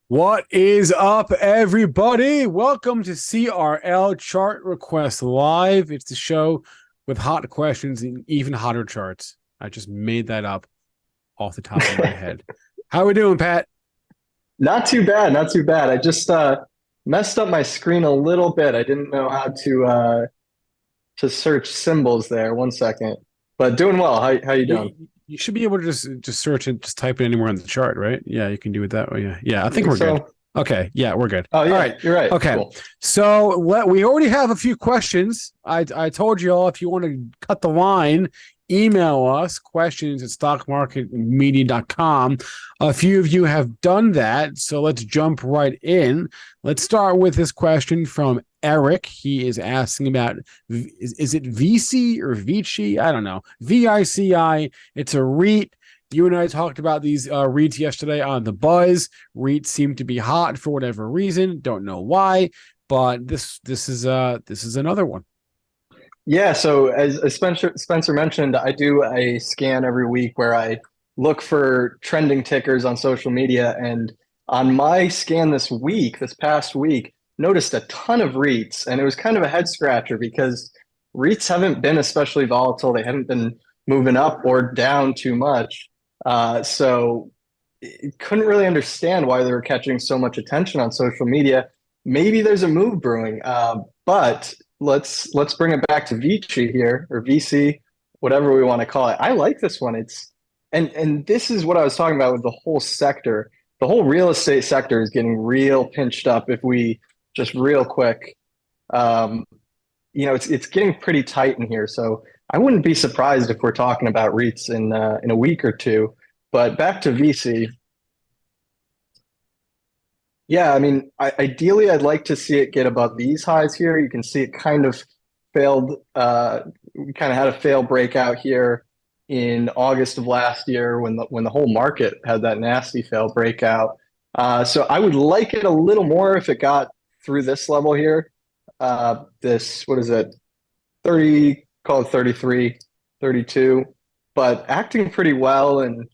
What is up, everybody? Welcome to CRL Chart Request Live. It's the show with hot questions and even hotter charts. I just made that up off the top of my head. How are we doing, Pat? Not too bad, not too bad. I just messed up my screen a little bit. I didn't know how to search symbols there. One second, but doing well. How you doing? You should be able to just search and just type it anywhere on the chart, right? Yeah, you can do it that way. Yeah, I I think think we're good. so. Okay, yeah, we're good. Oh All yeah, right. you're right. Okay. Cool. So we already have a few questions. I told you all if you want to cut the line, email us questions at stockmarketmedia.com. A few of you have done that. So let's jump right in. Let's start with this question from Eric. He is asking about is it VC or Vici? I don't know. VICI. It's a REIT. You and I talked about these REITs yesterday on the Buzz. REITs seem to be hot for whatever reason. Don't know why, but this is another one. Yeah. So as Spencer mentioned, I do a scan every week where I look for trending tickers on social media, and on my scan this past week, noticed a ton of REITs, and it was kind of a head scratcher because REITs haven't been especially volatile. They haven't been moving up or down too much. So couldn't really understand why they were catching so much attention on social media. Maybe there's a move brewing, but let's bring it back to Vici here or VC, whatever we want to call it. I like this one. And this is what I was talking about with the whole sector. The whole real estate sector is getting real pinched up. If we just real quick, um, it's getting pretty tight in here. So I wouldn't be surprised if we're talking about REITs in a week or two. But back to VC. Yeah, I mean, ideally, I'd like to see it get above these highs here. You can see it kind of failed. We kind of had a fail breakout here in August of last year when the whole market had that nasty fail breakout. So I would like it a little more if it got through this level here. This, what is it? 30, call it 33, 32, but acting pretty well and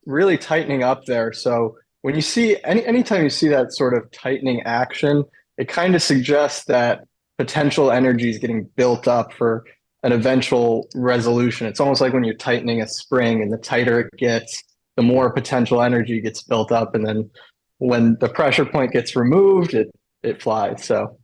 really tightening up there. So when you see anytime you see that sort of tightening action, it kind of suggests that potential energy is getting built up for an eventual resolution. It's almost like when you're tightening a spring, and the tighter it gets, the more potential energy gets built up, and then when the pressure point gets removed, it flies. So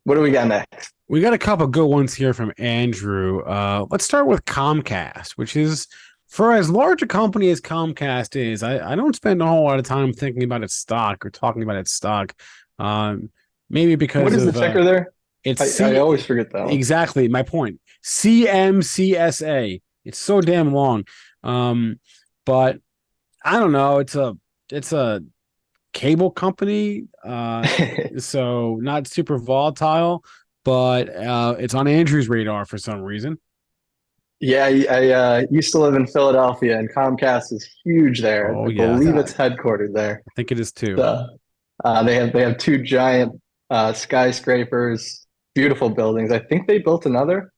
what do we got next? We got a couple good ones here from Andrew. Let's start with Comcast, which is for as large a company as Comcast is, I don't spend a whole lot of time thinking about its stock or talking about its stock. Maybe What because is the of ticker there? it's I C always forget that one. exactly my point. CMCSA. It's so damn long. But I don't know. It's a cable company. So not super volatile, but it's on Andrew's radar for some reason. Yeah, I used to live in Philadelphia, and Comcast is huge there. Oh I yeah, believe it's headquartered there. I think it is too. So they have two giant skyscrapers, beautiful buildings. I think they built another,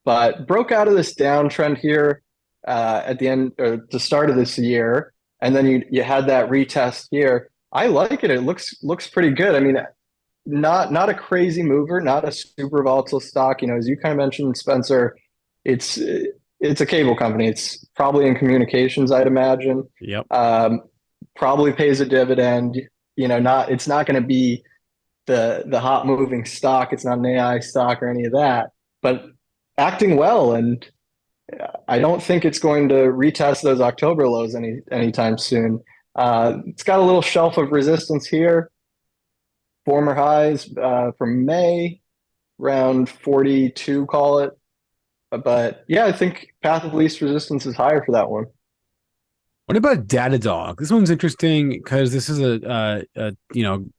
but broke out of this downtrend here at the end or the start of this year, and then you had that retest here. I like it. It looks pretty good. I mean, not a crazy mover, not a super volatile stock. As you kind of mentioned, Spencer, it's it's a cable company. It's probably in communications, I'd imagine. Yep. Probably pays a dividend. Not it's not going to be the hot moving stock. It's not an AI stock or any of that, but acting well. And I don't think it's going to retest those October lows anytime soon. It's got a little shelf of resistance here. Former highs from May, around 42, call it. But yeah, I think path of least resistance is higher for that one. What about Datadog? This one's interesting because this is a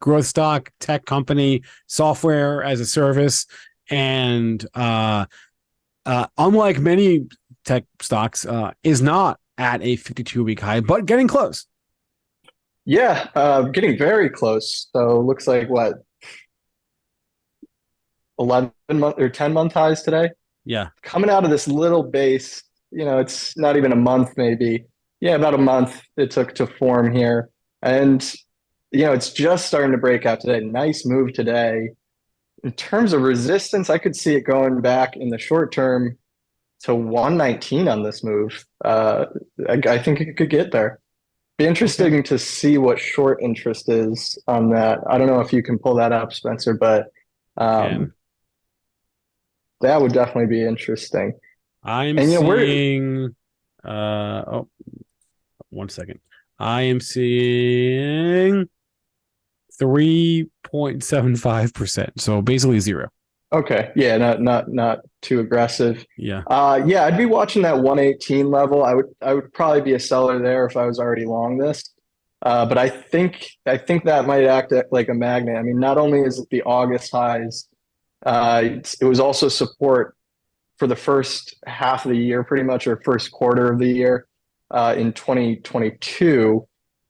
growth stock tech company, software as a service, and unlike many tech stocks, is not at a 52-week high, but getting close. Yeah, getting very close. So looks like what, 11-month or 10-month highs today? Yeah. Coming out of this little base, it's not even a month, maybe. Yeah, about a month it took to form here. And it's just starting to break out today. Nice move today. In terms of resistance, I could see it going back in the short term to 119 on this move. I think it could get there. Be Okay. interesting to see what short interest is on that. I don't know if you can pull that up, Spencer, but I can. um, that would definitely be interesting. I'm And seeing oh, 1 second. I am seeing 3.75%. So basically zero. okay, yeah, not too aggressive. Yeah. Yeah, I'd be watching that 118 level. I would probably be a seller there if I was already long this. But I think that might act like a magnet. I mean, not only is it the August highs, it was also support for the first half of the year, pretty much, or first quarter of the year in 2022.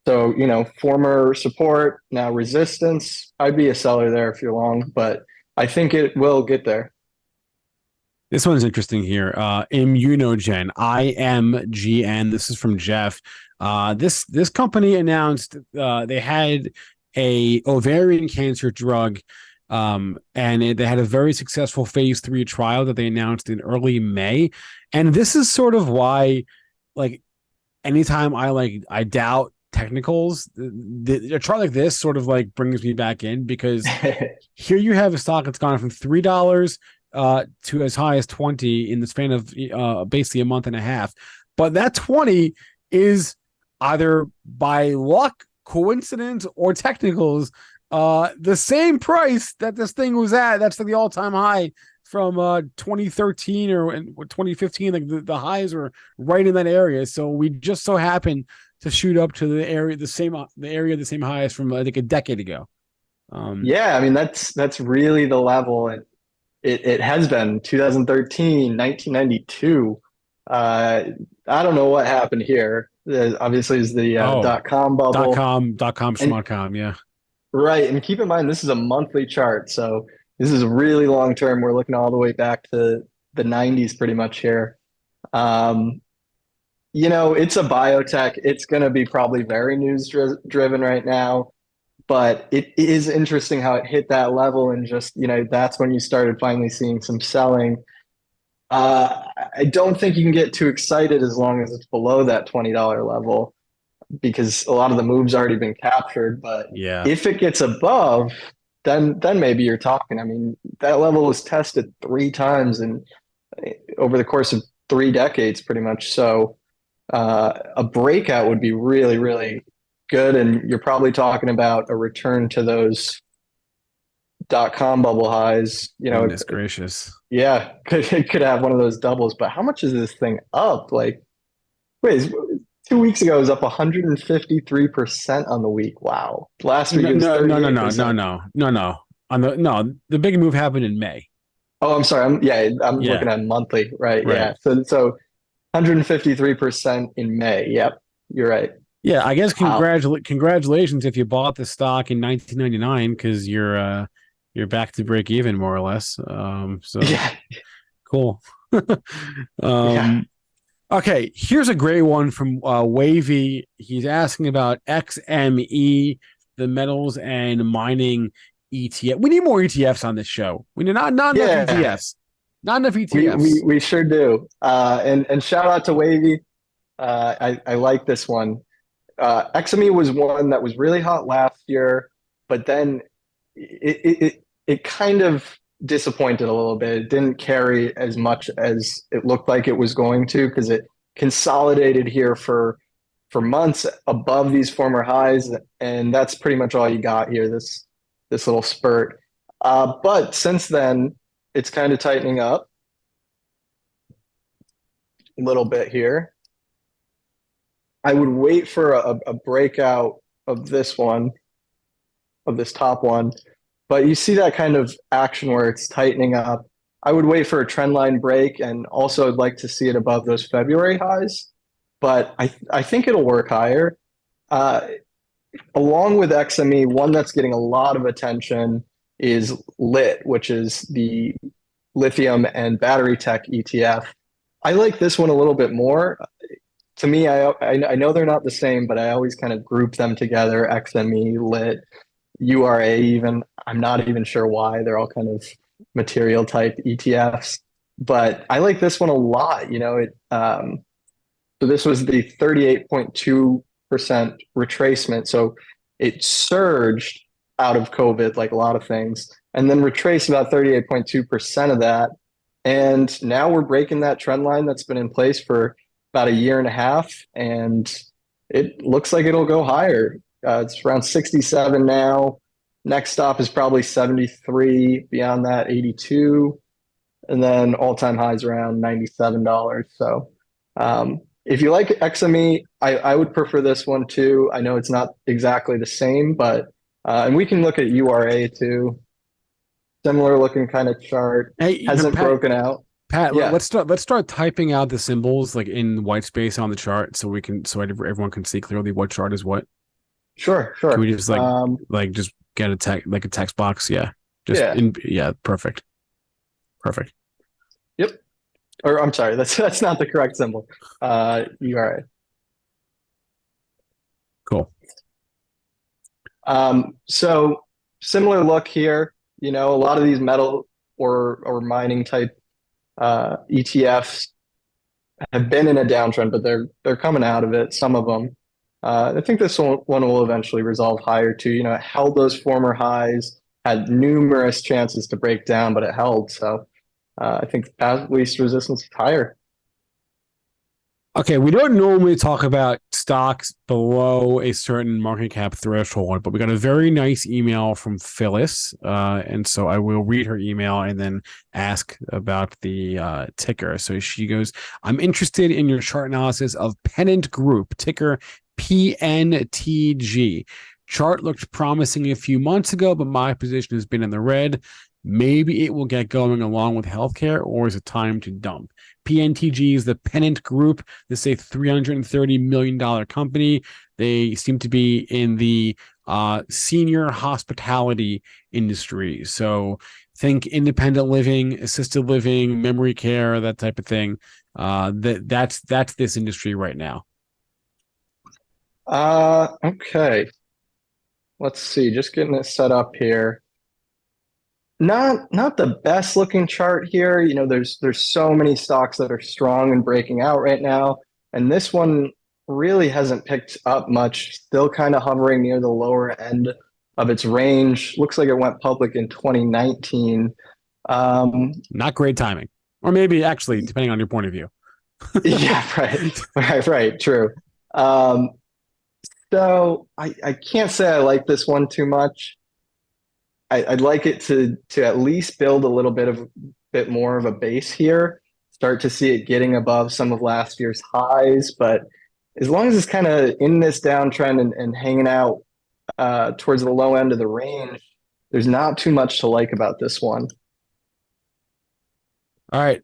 So, former support, now resistance. I'd be a seller there if you're long, but I think it will get there. This one's interesting here. Immunogen, IMGN. This is from Jeff. This company announced they had a ovarian cancer drug, they had a very successful phase 3 trial that they announced in early May. And this is sort of why, like, anytime I doubt technicals, a chart like this sort of like brings me back in, because here you have a stock that's gone from $3 to as high as 20 in the span of basically a month and a half. But that 20 is either by luck, coincidence, or technicals, the same price that this thing was at. That's like the all-time high from 2013 or 2015. Like the highs were right in that area. So we just so happened to shoot up to the area, the same highs from I think a decade ago. Yeah, I mean that's really the level, and it has been 2013, 1992. I don't know what happened here. Obviously, is the Oh, dot-com bubble, dot com and schmotcom. Yeah. right. And keep in mind, this is a monthly chart, so this is really long term. We're looking all the way back to the 90s, pretty much here. Um, it's a biotech. It's going to be probably very news driven right now. But it is interesting how it hit that level, and just, that's when you started finally seeing some selling. I don't think you can get too excited as long as it's below that $20 level, because a lot of the move's already been captured. But Yeah. if it gets above, then maybe you're talking. I mean, that level was tested 3 times and over the course of 3 decades, pretty much. So a breakout would be really, really good. And you're probably talking about a return to those dot-com bubble highs. Goodness gracious. Yeah, it could have one of those doubles. But how much is this thing up? Like, wait, 2 weeks ago it was up 153% on the week. Wow. Last week No, it was no, no, no, no, no, 38%. no, no, no. The big move happened in May. Oh, I'm sorry. I'm Yeah, looking at monthly, right? right. Yeah. So 153% in May. Yep. You're right. Yeah, I guess Wow. congratulations if you bought the stock in 1999, because you're back to break even more or less. So Yeah. cool. Yeah. um, okay, here's a great one from Wavy. He's asking about XME, the metals and mining ETF. We need more ETFs on this show. We need not enough Yeah. ETFs. Not enough We we ETFs. we sure do. And shout out to Wavy. I like this one. XME was one that was really hot last year, but then it kind of disappointed a little bit. It didn't carry as much as it looked like it was going to, because it consolidated here for months above these former highs, and that's pretty much all you got here. This little spurt, but since then it's kind of tightening up a little bit here. I would wait for a breakout of this one, of this top one. But you see that kind of action where it's tightening up. I would wait for a trend line break, and also I'd like to see it above those February highs. But I think it'll work higher. Uh, Along with XME, one that's getting a lot of attention is LIT, which is the lithium and battery tech ETF. I like this one a little bit more. to me, I know they're not the same, but I always kind of group them together. XME, Lit, URA. Even I'm not even sure why they're all kind of material type ETFs, but I like this one a lot. So this was the 38.2% retracement. So it surged out of COVID, like a lot of things, and then retraced about 38.2% of that. And now we're breaking that trend line that's been in place for about a year and a half. And it looks like it'll go higher. It's around 67 now. Next stop is probably 73. Beyond that, 82. And then all-time highs around $97. So if you like XME, I would prefer this one too. I know it's not exactly the same, but and we can look at URA too. Similar looking kind of chart. Hey, Hasn't broken out. Pat, Yeah. let's start typing out the symbols like in white space on the chart so everyone can see clearly what chart is what. Sure. Can we just just get a text box? Yeah. Perfect. Yep. Or I'm sorry, that's not the correct symbol. URA. Cool. So similar look here. A lot of these metal or mining type ETFs have been in a downtrend, but they're coming out of it. Some of them. I think this one will eventually resolve higher too. It held those former highs, had numerous chances to break down, but it held. So I think at least resistance is higher. Okay, we don't normally talk about stocks below a certain market cap threshold, but we got a very nice email from Phyllis, and so I will read her email and then ask about the ticker. So she goes, I'm interested in your chart analysis of Pennant Group, ticker PNTG. Chart looked promising a few months ago, but my position has been in the red. Maybe it will get going along with healthcare, or is it time to dump? PNTG is the Pennant Group. This is a $330 million company. They seem to be in the senior hospitality industry. So think independent living, assisted living, memory care, that type of thing. That's this industry right now. Okay. Let's see. Just getting it set up here. Not the best looking chart here. There's so many stocks that are strong and breaking out right now, and this one really hasn't picked up much. Still kind of hovering near the lower end of its range. Looks like it went public in 2019. Not great timing, or maybe actually, depending on your point of view. Yeah, right. True. So I can't say I like this one too much. I'd like it to at least build a little bit more of a base here, start to see it getting above some of last year's highs. But as long as it's kind of in this downtrend and hanging out towards the low end of the range, there's not too much to like about this one. All right.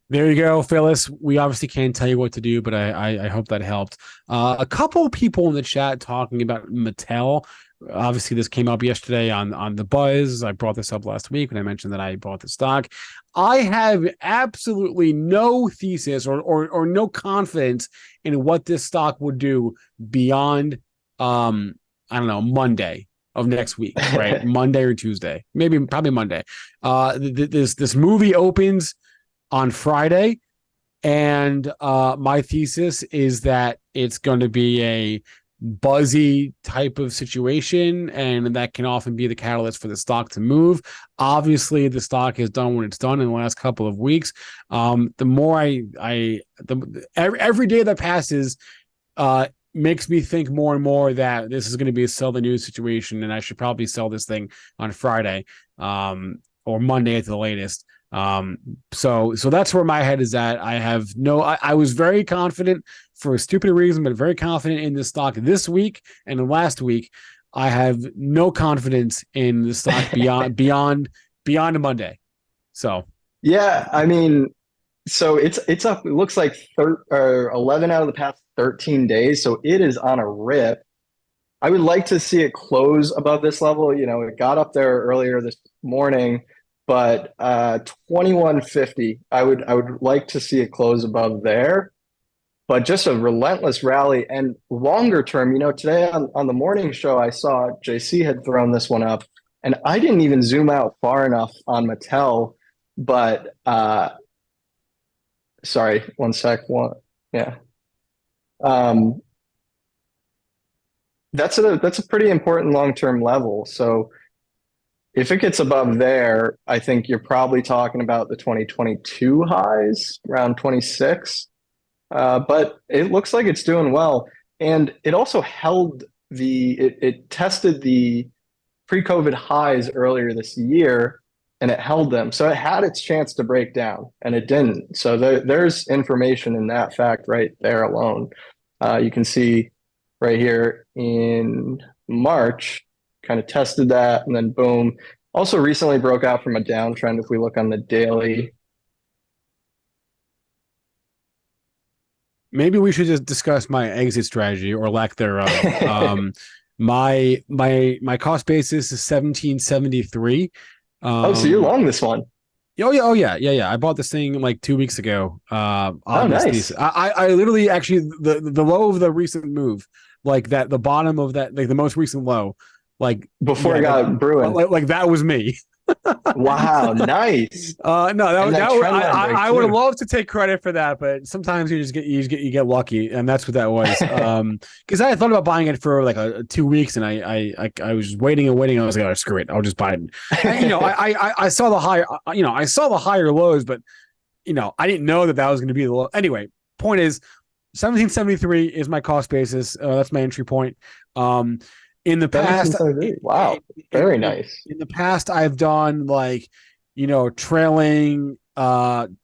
There you go, Phyllis. We obviously can't tell you what to do, but I hope that helped. A couple people in the chat talking about Mattel. Obviously, this came up yesterday on the Buzz. I brought this up last week when I mentioned that I bought the stock. I have absolutely no thesis or no confidence in what this stock would do beyond, I don't know, Monday of next week, right? Monday or Tuesday, probably Monday. This movie opens on Friday, and my thesis is that it's going to be a buzzy type of situation, and that can often be the catalyst for the stock to move. Obviously, the stock has done what it's done in the last couple of weeks. The more every day that passes makes me think more and more that this is going to be a sell the news situation, and I should probably sell this thing on Friday or Monday at the latest. So that's where my head is at. I was very confident for a stupid reason, but very confident in the stock this week and last week. I have no confidence in the stock beyond Monday. So yeah, I mean, so it's up. It looks like 11 out of the past 13 days. So it is on a rip. I would like to see it close above this level. It got up there earlier this morning, but 2150. I would like to see it close above there. but just a relentless rally. And longer term, today on the morning show, I saw JC had thrown this one up, and I didn't even zoom out far enough on Mattel, but sorry, one sec. Yeah. That's a pretty important long-term level. So if it gets above there, I think you're probably talking about the 2022 highs around 26. But it looks like it's doing well. And it also held it tested the pre-COVID highs earlier this year, and it held them. So it had its chance to break down, and it didn't. So there's information in that fact right there alone. You can see right here in March, kind of tested that, and then boom. Also recently broke out from a downtrend if we look on the daily. Maybe we should just discuss my exit strategy or lack thereof. My cost basis is 1773. So you're long this one. Oh yeah. I bought this thing like 2 weeks ago. Nice. I literally actually the low of the recent move, like that, the bottom of that, like the most recent low, like before it got brewing, like that was me. Wow, nice. No, I would love to take credit for that, but sometimes you get lucky, and that's what that was. Because I had thought about buying it for like 2 weeks, and I was waiting and waiting. I was like, oh, screw it, I'll just buy it. And, I saw the higher, I saw the higher lows, but I didn't know that was going to be the low. Anyway, point is, 1773 is my cost basis. That's my entry point. In the past, wow, very nice. In the past, I've done like, trailing 10,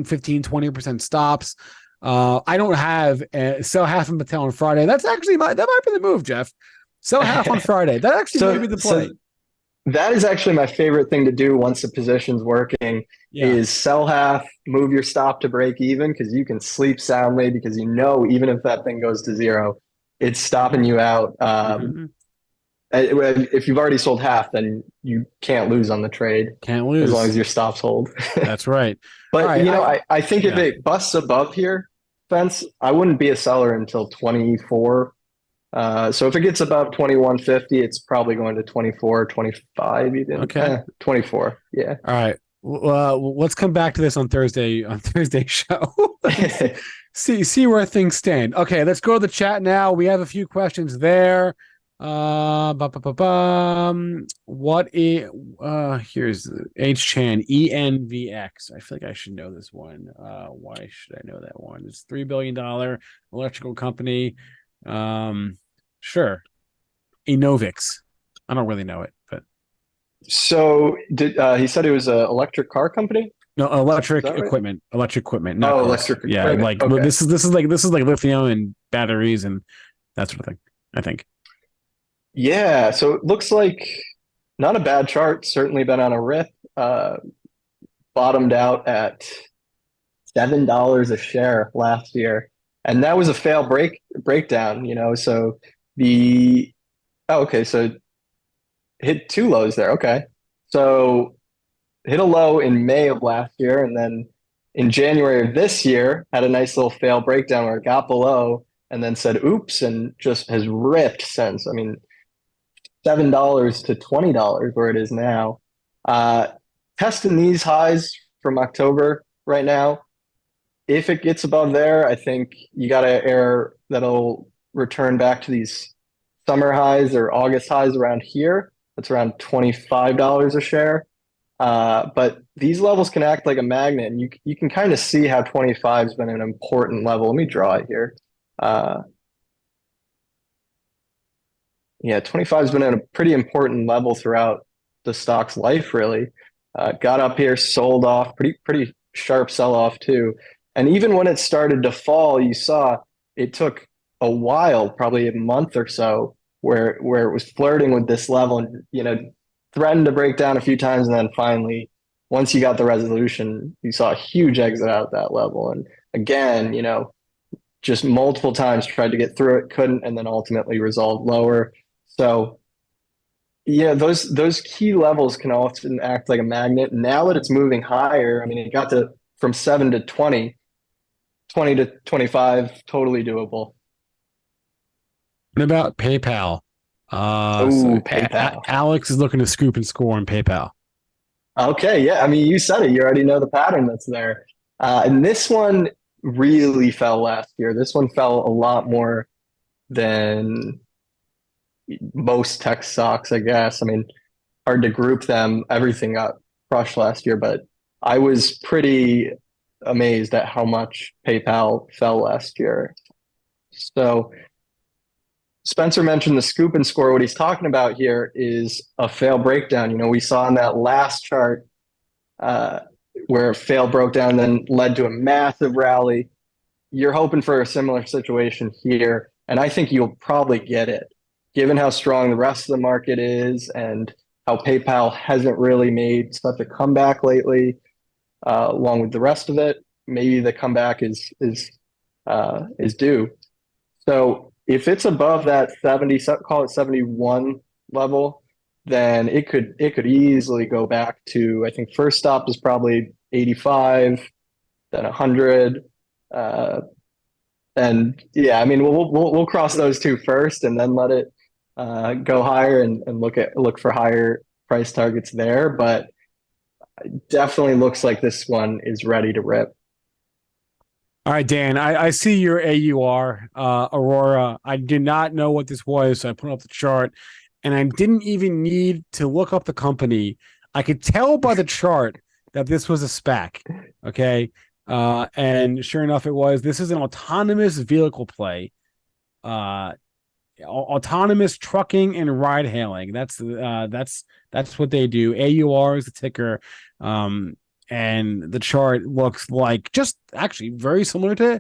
15, 20% stops. I don't have sell half of Mattel on Friday. That's actually that might be the move, Jeff. Sell half on Friday. That actually may be the play. That is actually my favorite thing to do once the position's working is sell half, move your stop to break even, because you can sleep soundly because even if that thing goes to zero, it's stopping you out. If you've already sold half, then you can't lose on the trade. Can't lose as long as your stops hold. That's right. But I think if it busts above here, Spence, I wouldn't be a seller until 24. So if it gets above 2150, it's probably going to 24, 25 even. Okay. 24. Yeah. All right. Let's come back to this on Thursday show. see where things stand. Okay, let's go to the chat now. We have a few questions there. What is here's H Chan ENVX. I feel like I should know this one. Why should I know that one? It's $3 billion electrical company. Sure. Enovix. I don't really know it, but so he said it was an electric car company? No, electric equipment. Right? Electric equipment. Not electric equipment. Yeah, like okay. This is like lithium and batteries and that sort of thing, I think. Yeah, so it looks like not a bad chart. Certainly been on a rip. Bottomed out at $7 a share last year, and that was a fail breakdown. So so hit two lows there. Okay, so hit a low in May of last year, and then in January of this year had a nice little fail breakdown where it got below, and then said oops, and just has ripped since. I mean, $7 to $20 where it is now. Testing these highs from October right now. If it gets above there, I think you got an error that'll return back to these summer highs or August highs around here. That's around $25 a share. But these levels can act like a magnet, and you can kind of see how 25 has been an important level. Let me draw it here. Yeah, 25 has been at a pretty important level throughout the stock's life, really. Got up here, sold off, pretty sharp sell-off too. And even when it started to fall, you saw it took a while, probably a month or so, where it was flirting with this level and, threatened to break down a few times. And then finally, once you got the resolution, you saw a huge exit out at that level. And again, just multiple times tried to get through it, couldn't, and then ultimately resolved lower. So, those key levels can often act like a magnet. Now that it's moving higher, I mean, it got from 7 to 20. 20 to 25, totally doable. What about PayPal? Oh, PayPal. Alex is looking to scoop and score on PayPal. Okay, yeah. I mean, you said it. You already know the pattern that's there. And this one really fell last year. This one fell a lot more than most tech stocks, I guess. I mean, hard to group them. Everything got crushed last year, but I was pretty amazed at how much PayPal fell last year. So Spencer mentioned the scoop and score. What he's talking about here is a fail breakdown. We saw in that last chart uh, where a fail broke down, then led to a massive rally. You're hoping for a similar situation here, and I think you'll probably get it, given how strong the rest of the market is and how PayPal hasn't really made such a comeback lately, along with the rest of it. Maybe the comeback is due. So if it's above that 70, call it 71 level, then it could easily go back to, I think first stop is probably 85, then 100. And yeah, I mean we'll cross those two first and then let it go higher and look for higher price targets there. But definitely looks like this one is ready to rip. All right, Dan, I see your AUR, Aurora. I did not know what this was, so I put up the chart, and I didn't even need to look up the company. I could tell by the chart that this was a SPAC, okay? And sure enough, it was. This is an autonomous vehicle play, autonomous trucking and ride hailing. That's what they do. AUR is the ticker. And the chart looks like just actually very similar to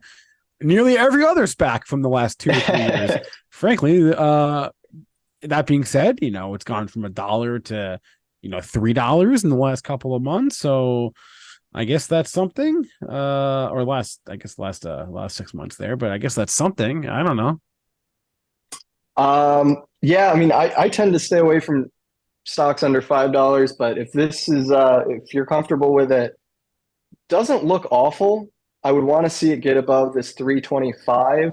nearly every other SPAC from the last 2 or 3 years. Frankly, that being said, it's gone from $1 to $3 in the last couple of months. So I guess that's something. Or last 6 months there, but I guess that's something. I don't know. Yeah, I mean, I tend to stay away from stocks under $5, but if you're comfortable with it, doesn't look awful. I would want to see it get above this 325,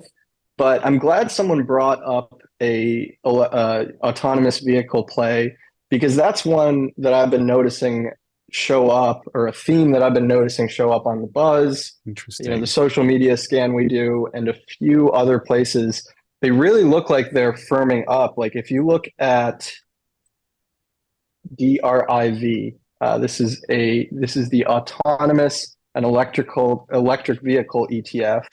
but I'm glad someone brought up a autonomous vehicle play, because that's one that I've been noticing show up, or a theme that I've been noticing show up on the Buzz, Interesting. the social media scan we do, and a few other places. They really look like they're firming up. Like if you look at DRIV. This is the autonomous and electric vehicle ETF.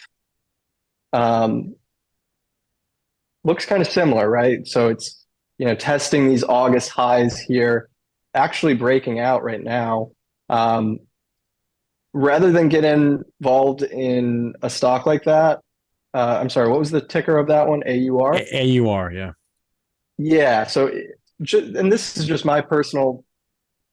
Looks kind of similar, right? So it's testing these August highs here, actually breaking out right now. Rather than get involved in a stock like that, I'm sorry, what was the ticker of that one? AUR? AUR, yeah. Yeah. So and this is just my personal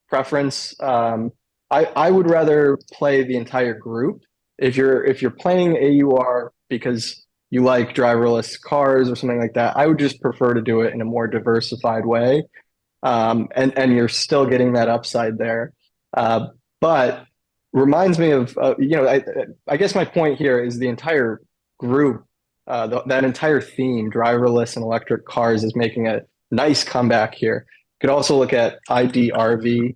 preference. I would rather play the entire group. If you're playing AUR because you like driverless cars or something like that, I would just prefer to do it in a more diversified way. And you're still getting that upside there. But reminds me of I guess my point here is the entire group, that entire theme, driverless and electric cars, is making a nice comeback here. You could also look at IDRV.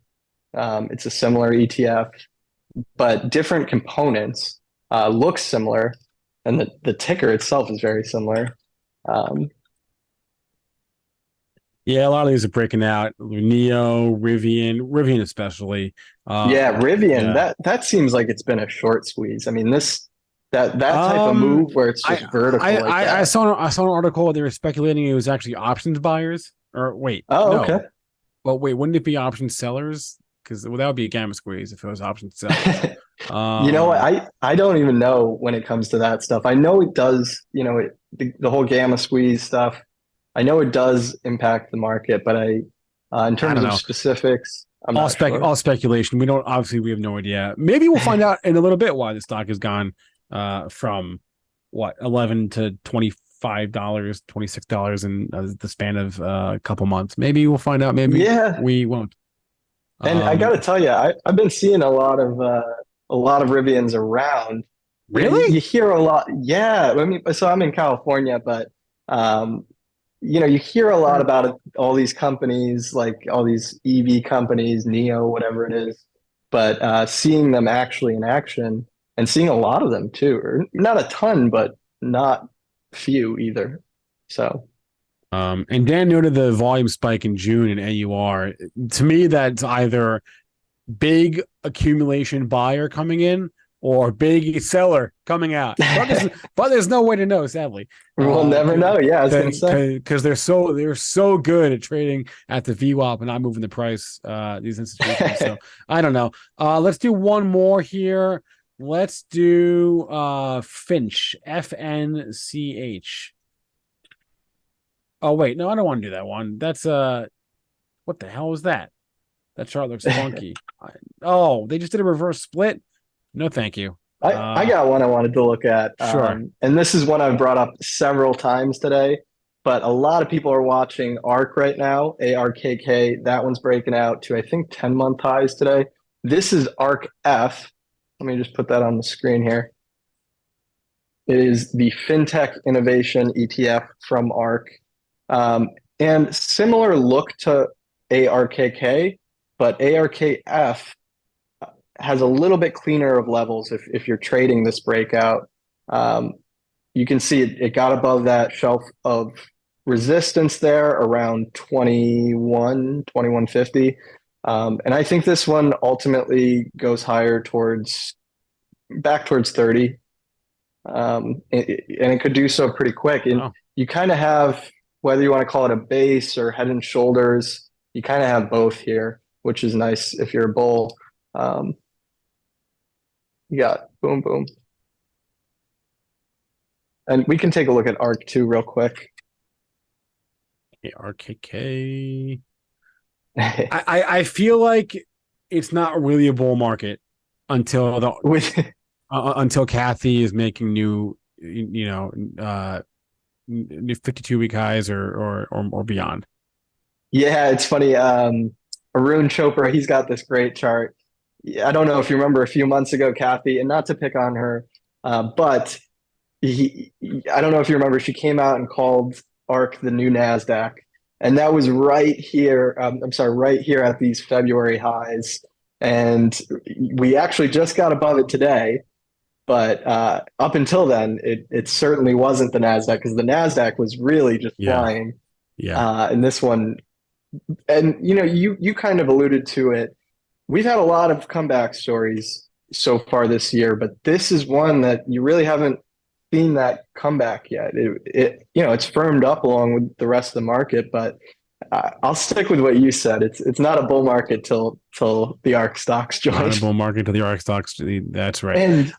It's a similar ETF, but different components, look similar, and the ticker itself is very similar. Yeah, a lot of these are breaking out. Neo, Rivian especially. Yeah, Rivian. Yeah. That seems like it's been a short squeeze. I mean, that type of move where it's just vertical. I saw an article. They were speculating it was actually options buyers. Or wait, Oh, no. okay. Well, wait, wouldn't it be option sellers? Because that would be a gamma squeeze if it was option sellers. You know what? I don't even know when it comes to that stuff. I know it does. The whole gamma squeeze stuff. I know it does impact the market, but in terms of specifics, I'm not sure. All speculation. We have no idea. Maybe we'll find out in a little bit why the stock has gone from what, $11 to $25, $26 in the span of a couple months. Maybe we'll find out. Maybe we won't. And I got to tell you, I've been seeing a lot of Rivians around. Yeah, Really? you hear a lot. Yeah, I mean, so I'm in California, but um, you hear a lot about it, all these companies, like all these EV companies, Neo, whatever it is. But seeing them actually in action and seeing a lot of them too, or not a ton, but not few either. So And Dan noted the volume spike in June in AUR. To me, that's either big accumulation buyer coming in or big seller coming out. But there's no way to know, sadly. we'll never know. Yeah, I was gonna say. Because they're so good at trading at the VWAP and not moving the price, these institutions. So I don't know. Let's do one more here. Let's do Finch, FNCH. Oh wait, no, I don't want to do that one. That's what the hell is that? That chart looks funky. Oh, they just did a reverse split. No, thank you. I got one I wanted to look at. Sure. And this is one I've brought up several times today, but a lot of people are watching ARK right now, ARKK. That one's breaking out to, I think, 10-month highs today. This is ARKF. Let me just put that on the screen here. It is the FinTech Innovation ETF from ARK. And similar look to ARKK, but ARKF has a little bit cleaner of levels if you're trading this breakout. You can see it got above that shelf of resistance there around 2150. And I think this one ultimately goes higher back towards 30. And it could do so pretty quick. And you kind of have, whether you want to call it a base or head and shoulders, you kind of have both here, which is nice if you're a bull. You got boom, boom. And we can take a look at ARK too real quick. ARKK. I feel like it's not really a bull market until until Kathy is making new 52-week highs or beyond. Yeah, it's funny. Arun Chopra, he's got this great chart. I don't know if you remember a few months ago, Kathy, and not to pick on her, but I don't know if you remember, she came out and called ARK the new NASDAQ. And that was right here. Right here at these February highs. And we actually just got above it today. But up until then, it certainly wasn't the NASDAQ, because the NASDAQ was really just flying. Yeah. And this one, and you kind of alluded to it. We've had a lot of comeback stories so far this year, but this is one that you really haven't seen that comeback yet. It's firmed up along with the rest of the market, but I'll stick with what you said. It's not a bull market till the ARK stocks join. Not a bull market till the ARK stocks. That's right. And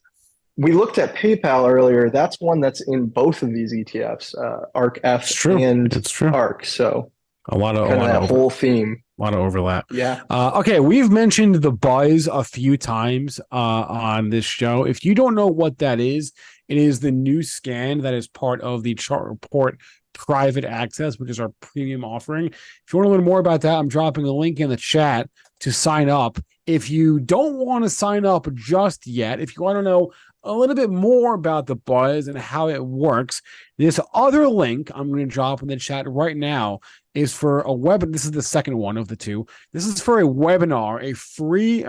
we looked at PayPal earlier. That's one that's in both of these ETFs, ARKF and ARK. So a lot of whole theme. A lot of overlap. Yeah. Okay, we've mentioned the buzz a few times on this show. If you don't know what that is, it is the new scan that is part of the Chart Report Private Access, which is our premium offering. If you want to learn more about that, I'm dropping a link in the chat to sign up. If you don't want to sign up just yet, if you want to know a little bit more about the buzz and how it works, this other link I'm going to drop in the chat right now is for a webinar. This is the second one of the two. This is for a webinar, a free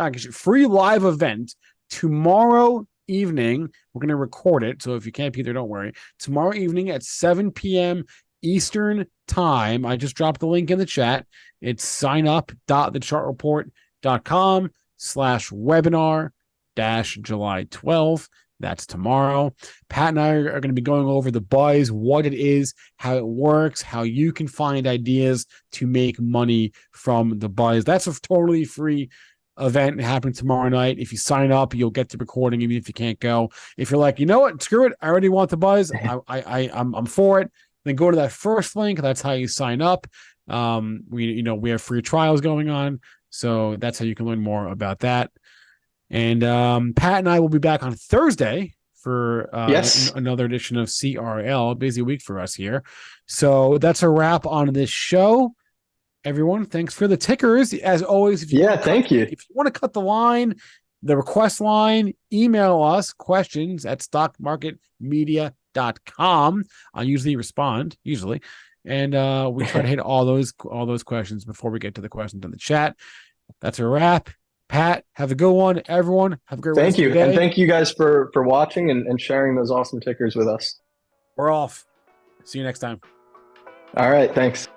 live event tomorrow evening. We're going to record it, so if you can't be there, don't worry. Tomorrow evening at 7 p.m. Eastern time. I just dropped the link in the chat. It's signup.thechartreport.com/webinar-July 12th. That's tomorrow. Pat and I are going to be going over the buzz, what it is, how it works, how you can find ideas to make money from the buzz. That's a totally free event happening tomorrow night. If you sign up, you'll get the recording, even if you can't go. If you're like, you know what, screw it, I already want the buzz, I'm for it, then go to that first link. That's how you sign up. We have free trials going on, so that's how you can learn more about that. And Pat and I will be back on Thursday for another edition of CRL. Busy week for us here. So that's a wrap on this show. Everyone, thanks for the tickers. As always, thank you. If you want to cut the line, the request line, email us questions at stockmarketmedia.com. I usually respond, and we try to hit all those questions before we get to the questions in the chat. That's a wrap. Pat, have a good one. Everyone, have a great rest of the day. And thank you guys for watching and sharing those awesome tickers with us. We're off. See you next time. All right, thanks.